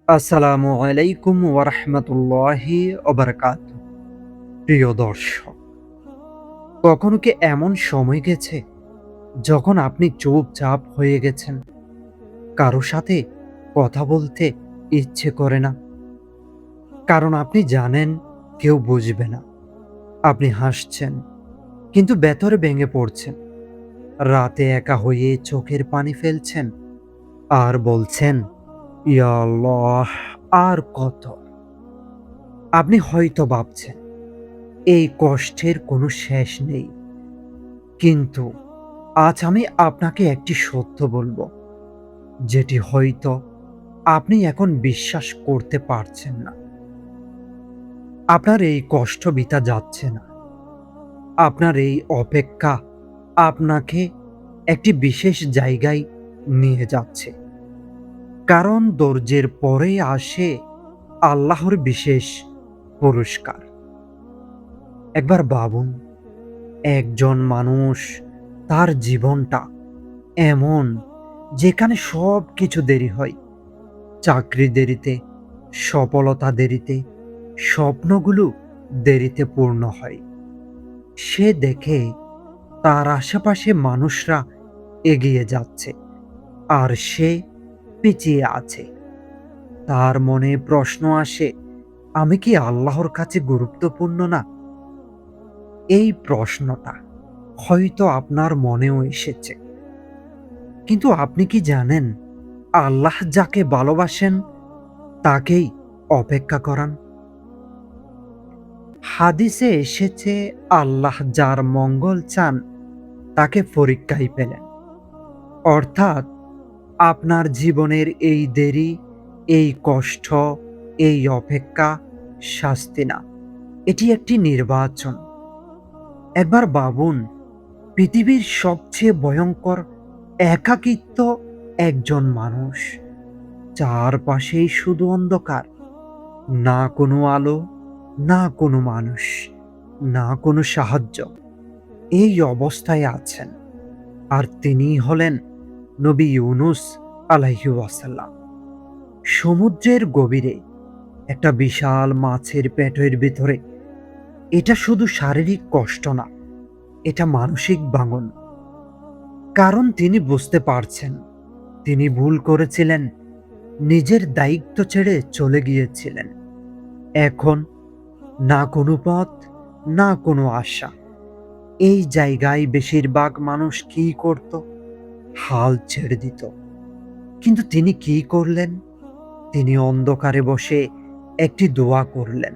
আসসালামু আলাইকুম ওয়ারাহমাতুল্লাহি ওয়াবারাকাতুহু। প্রিয় দর্শক, কখনো কি এমন সময় গেছে যখন আপনি চুপচাপ হয়ে গেছেন, কারো সাথে কথা বলতে ইচ্ছে করে না, কারণ আপনি জানেন কেউ বুঝবে না। আপনি হাসছেন কিন্তু ভেতরে ভেঙে পড়ছেন। রাতে একা হয়ে চোখের পানি ফেলছেন আর বলছেন, ইয়া আল্লাহ, আর কত? আপনি হয়তো ভাবছেন এই কষ্টের কোনো শেষ নেই, কিন্তু আজ আমি আপনাকে একটি সত্য বলবো, যেটি হয়তো আপনি এখন বিশ্বাস করতে পারছেন না। আপনার এই কষ্ট বিতা যাচ্ছে না। আপনার এই অপেক্ষা আপনাকে একটি বিশেষ জায়গায় নিয়ে যাচ্ছে। কারণ ধৈর্যের পরেই আসে আল্লাহর বিশেষ পুরস্কার। একবার ভাবুন, একজন মানুষ, তার জীবনটা এমন যেখানে সবকিছু দেরি হয়। চাকরি দেরিতে, সফলতা দেরিতে, স্বপ্নগুলো দেরিতে পূর্ণ হয়। সে দেখে তার আশেপাশে মানুষরা এগিয়ে যাচ্ছে আর সে পিছিয়ে আছে। তার মনে প্রশ্ন আসে, আমি কি আল্লাহর কাছে গুরুত্বপূর্ণ না? এই প্রশ্নটা হয়তো আপনার মনেও এসেছে। কিন্তু আপনি কি জানেন, আল্লাহ যাকে ভালোবাসেন তাকেই অপেক্ষা করান। হাদিসে এসেছে, আল্লাহ যার মঙ্গল চান তাকে পরীক্ষায় পেলেন। অর্থাৎ আপনার জীবনের এই দেরি, এই কষ্ট, এই অপেক্ষা শাস্তি না, এটি একটি নির্বাচন। একবার ভাবুন, পৃথিবীর সবচেয়ে ভয়ঙ্কর একাকিত্ব, একজন মানুষ, চারপাশেই শুধু অন্ধকার, না কোনো আলো, না কোনো মানুষ, না কোনো সাহায্য। এই অবস্থায় আছেন, আর তিনিই হলেন নবী ইউনুস আলাইহি ওয়াসাল্লাম। সমুদ্রের গভীরে একটা বিশাল মাছের পেটের ভিতরে। এটা শুধু শারীরিক কষ্ট না, এটা মানসিক ভাঙন। কারণ তিনি বুঝতে পারছেন তিনি ভুল করেছিলেন, নিজের দায়িত্ব ছেড়ে চলে গিয়েছিলেন। এখন না কোনো পথ, না কোনো আশা। এই জায়গায় বেশিরভাগ মানুষ কি করত? হাল ছেড়ে দিত। কিন্তু তিনি কি করলেন? তিনি অন্ধকারে বসে একটি দোয়া করলেন,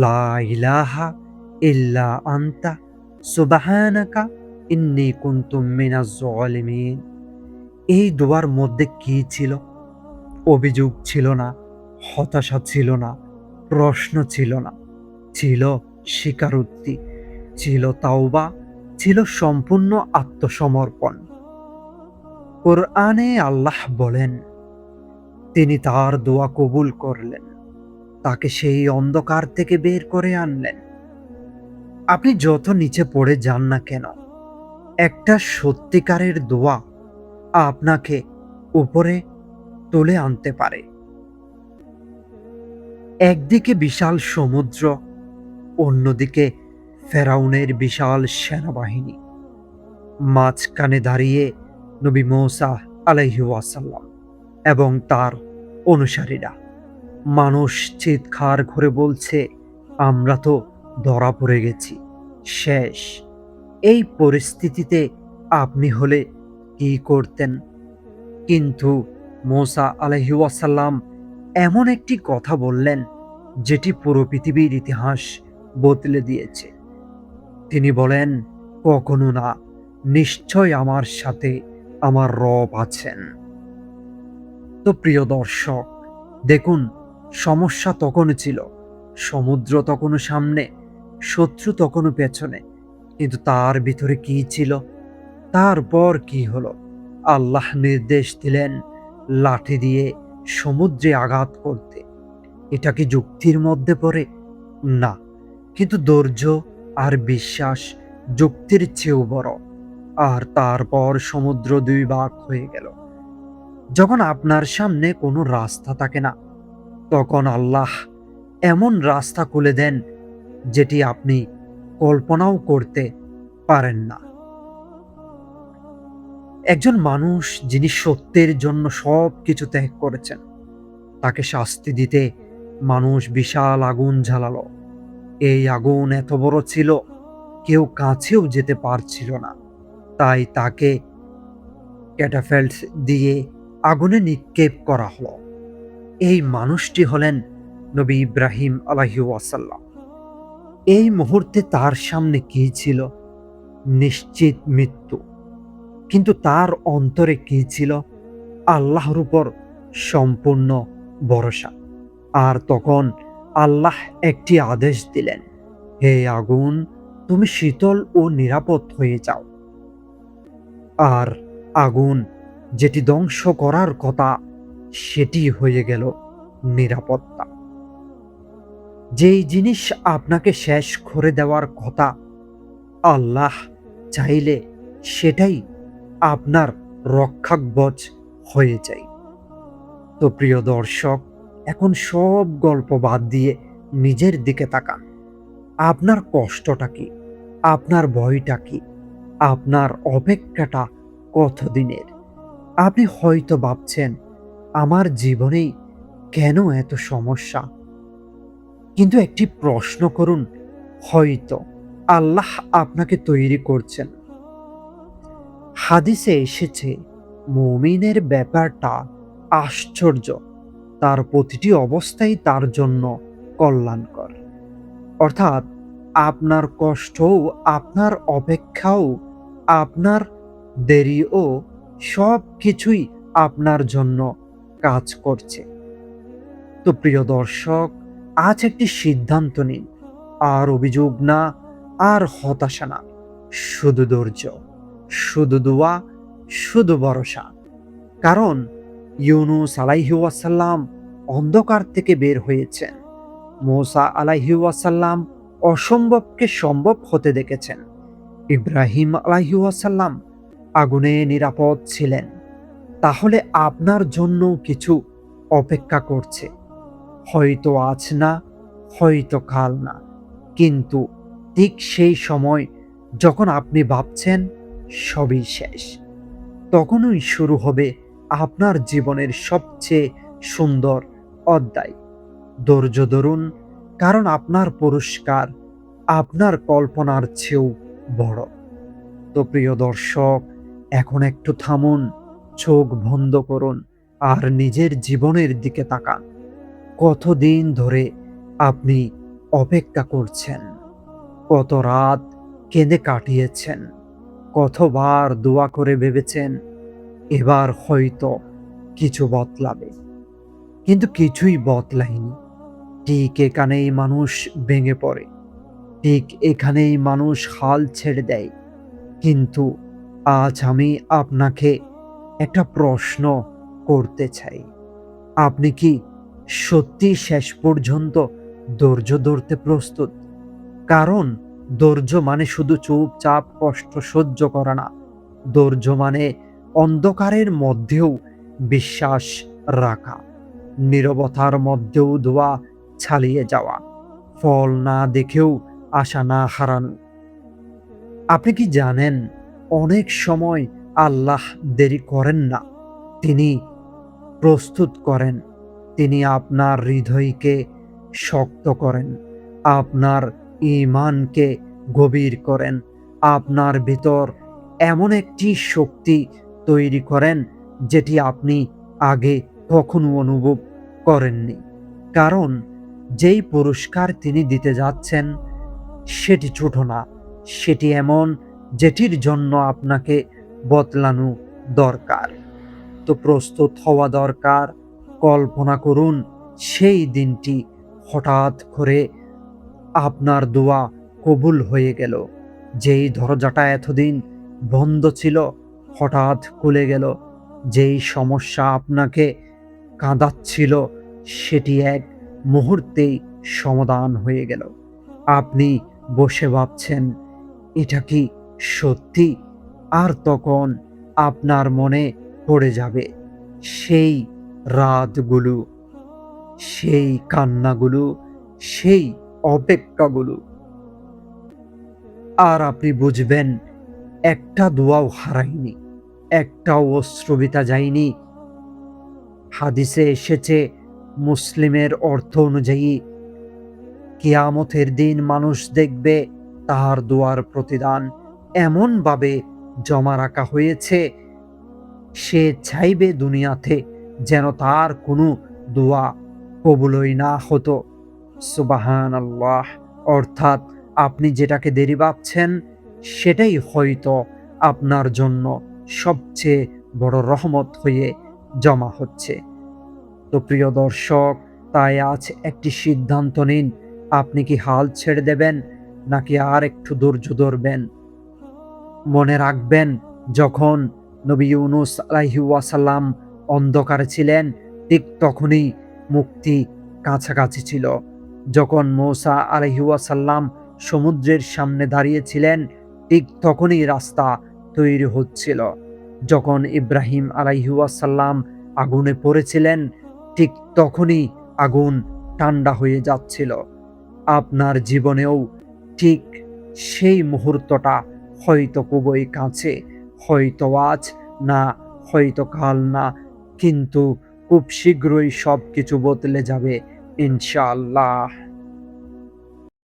লা ইলাহা ইল্লা আনতা সুবহানাকা ইন্নী কুনতু মিনাজ জালিমিন। এই দোয়ার মধ্যে কি ছিল? অভিযোগ ছিল না, হতাশা ছিল না, প্রশ্ন ছিল না। ছিল স্বীকারোক্তি, ছিল তাওবা, ছিল সম্পূর্ণ আত্মসমর্পণ। কোরআনে আল্লাহ বলেন, তিনি তার দোয়া কবুল করলেন, তাকে সেই অন্ধকার থেকে বের করে আনলেন। আপনি যত নিচে পড়ে যান না কেন, একটা সত্যিকারের দোয়া আপনাকে উপরে তুলে আনতে পারে। একদিকে বিশাল সমুদ্র, অন্যদিকে ফেরাউনের বিশাল সেনাবাহিনী। মাঝখানে দাঁড়িয়ে নবী মূসা আলাইহি ওয়াসাল্লাম এবং তার অনুসারীরা। মানুষ চিৎকার করে বলছে, আমরা তো ধরা পড়ে গেছি, শেষ। এই পরিস্থিতিতে আপনি হলে কি করতেন? কিন্তু মূসা আলাইহি ওয়াসাল্লাম এমন একটি কথা বললেন, যেটি পুরো পৃথিবীর ইতিহাস বদলে দিয়েছে। তিনি বলেন, কখনো না, নিশ্চয় আমার সাথে আমার রব আছেন। তো প্রিয় দর্শক, দেখুন, সমস্যা তখনও ছিল, সমুদ্র তখনও সামনে, শত্রু তখনও পেছনে, কিন্তু তার ভিতরে কি ছিল? তারপর কি হলো? আল্লাহ নির্দেশ দিলেন লাঠি দিয়ে সমুদ্রে আঘাত করতে। এটা কি যুক্তির মধ্যে পড়ে? না। কিন্তু ধৈর্য আর বিশ্বাস যুক্তির চেয়েও বড়। আর তারপর সমুদ্র দুই ভাগ হয়ে গেল। যখন আপনার সামনে কোনো রাস্তা থাকে না, তখন আল্লাহ এমন রাস্তা খুলে দেন যেটি আপনি কল্পনাও করতে পারেন না। একজন মানুষ যিনি সত্যের জন্য সবকিছু ত্যাগ করেছেন, তাকে শাস্তি দিতে মানুষ বিশাল আগুন জ্বালালো। এই আগুন এত বড় ছিল, কেউ কাছেও যেতে পারছিল না। তাই তাকে ক্যাটাফেল্ট দিয়ে আগুনে নিক্ষেপ করা হলো। এই মানুষটি হলেন নবী ইব্রাহিম আলাইহিস সালাম। এই মুহূর্তে তার সামনে কি ছিল? নিশ্চিত মৃত্যু। কিন্তু তার অন্তরে কি ছিল? আল্লাহর উপর সম্পূর্ণ ভরসা। আর তখন আল্লাহ একটি আদেশ দিলেন, হে আগুন, তুমি শীতল ও নিরাপদ হয়ে যাও। আর আগুন যেটি ধ্বংস করার কথা, সেটি হয়ে গেল নিরাপত্তা। যেই জিনিস আপনাকে শেষ করে দেওয়ার কথা, আল্লাহ চাইলে সেটাই আপনার রক্ষাকবচ হয়ে যায়। তো প্রিয় দর্শক, এখন সব গল্প বাদ দিয়ে নিজের দিকে তাকান। আপনার কষ্টটা কি? আপনার ভয়টা কি? আপনার অপেক্ষাটা কতদিনের? আপনি হয়তো ভাবছেন, আমার জীবনেই কেন এত সমস্যা? কিন্তু একটি প্রশ্ন করুন, হয়তো আল্লাহ আপনাকে তৈরি করছেন। হাদিসে এসেছে, মুমিনের ব্যাপারটা আশ্চর্য, তার প্রতিটি অবস্থাই তার জন্য কল্যাণকর। অর্থাৎ আপনার কষ্টও, আপনার অপেক্ষাও, আপনার দেরিও, সব কিছুই আপনার জন্য কাজ করছে। তো প্রিয় দর্শক, আজ একটি সিদ্ধান্ত নিন। আর অভিযোগ না, আর হতাশা না, শুধু ধৈর্য, শুধু দোয়া, শুধু ভরসা। কারণ ইউনুস আলাইহিস সালাম অন্ধকার থেকে বের হয়েছেন। মূসা আলাইহিস সালাম অসম্ভবকে সম্ভব হতে দেখেছেন। ইব্রাহিম আলাইহিস সালাম আগুনে নিরাপদ ছিলেন। তাহলে আপনার জন্য কিছু অপেক্ষা করছে। হয়তো আজ না, হয়তো কাল না, কিন্তু ঠিক সেই সময় যখন আপনি ভাবছেন সবই শেষ, তখনই শুরু হবে আপনার জীবনের সবচেয়ে সুন্দর অধ্যায়। ধৈর্য ধরুন, কারণ আপনার পুরস্কার আপনার কল্পনার চেয়েও বড়। তো প্রিয় দর্শক, এখন একটু থামুন, চোখ বন্ধ করুন, আর নিজের জীবনের দিকে তাকান। কতদিন ধরে আপনি অপেক্ষা করছেন? কত রাত কেঁদে কাটিয়েছেন? কতবার দোয়া করে ভেবেছেন এবার হয়তো কিছু বদলাবে, কিন্তু কিছুই বদলায়নি। ঠিক এখানেই মানুষ ভেঙে পড়ে, ঠিক এখানেই মানুষ হাল ছেড়ে দেয়। কিন্তু আজ আমি আপনাকে একটা প্রশ্ন করতে চাই। আপনি কি সত্যি শেষ পর্যন্ত ধৈর্য ধরতে প্রস্তুত? কারণ ধৈর্য মানে শুধু চুপচাপ কষ্ট সহ্য করা না। ধৈর্য মানে অন্ধকারের মধ্যেও বিশ্বাস রাখা, নীরবতার মধ্যেও দোয়া চালিয়ে যাওয়া, ফল না দেখেও আশা না হারানো। আপনি কি জানেন, অনেক সময় আল্লাহ দেরি করেন না, তিনি প্রস্তুত করেন। তিনি আপনার হৃদয়কে শক্ত করেন, আপনার ঈমানকে গভীর করেন, আপনার ভিতর এমন একটি শক্তি তৈরি করেন যেটি আপনি আগে কখনো অনুভব করেননি। কারণ যেই পুরস্কার তিনি দিতে যাচ্ছেন সেটি ছোট না, সেটি এমন যেটির জন্য আপনাকে বদলানো দরকার। তো প্রস্তুত হওয়া দরকার। কল্পনা করুন, সেই দিনটি হঠাৎ করে আপনার দোয়া কবুল হয়ে গেল। যেই দরজাটা এতদিন বন্ধ ছিল হঠাৎ খুলে গেল। যেই সমস্যা আপনাকে কাঁদাচ্ছিল সেটি এক মুহূর্তেই সমাধান হয়ে গেল। আপনি বসে ভাবছেন, এটা কি সত্যি? আর তখন আপনার মনে পড়ে যাবে সেই রাতগুলো, সেই কান্নাগুলো, সেই অপেক্ষাগুলো। আর আপনি বুঝবেন একটা দোয়াও হারায়নি, একটাও অশ্রুবিতা যায়নি। হাদিসে এসেছে, মুসলিমের অর্থ অনুযায়ী কিয়ামতের দিন মানুষ দেখবে তার দোয়ার প্রতিদান এমনভাবে জমা রাখা হয়েছে, সে চাইবে দুনিয়াতে যেন তার কোনো দোয়া কবুলই না হতো। সুবহানাল্লাহ! অর্থাৎ আপনি যেটাকে দেরি ভাবছেন, সেটাই হয়তো আপনার জন্য সবচেয়ে বড় রহমত হয়ে জমা হচ্ছে। তো প্রিয় দর্শক, তাই আজ একটি সিদ্ধান্ত নিন, আপনি কি হাল ছেড়ে দেবেন নাকি আর একটু ধৈর্য ধরবেন? মনে রাখবেন, যখন নবী ইউনুস আলাইহি ওয়াসাল্লাম অন্ধকারে ছিলেন, ঠিক তখনই মুক্তি কাছাকাছি ছিল। যখন মূসা আলাইহি ওয়াসাল্লাম সমুদ্রের সামনে দাঁড়িয়েছিলেন, ঠিক তখনই রাস্তা তৈরি হচ্ছিল। যখন ইব্রাহিম আলাইহি ওয়াসাল্লাম আগুনে পড়েছিলেন, ঠিক তখনই আগুন ঠান্ডা হয়ে যাচ্ছিল। আপনার জীবনেও ঠিক সেই মুহূর্তটা হয়তো খুবই কাছে, হয়তো আজ না, হয়তো কাল না, কিন্তু খুব শীঘ্রই সবকিছু বদলে যাবে ইনশাআল্লাহ।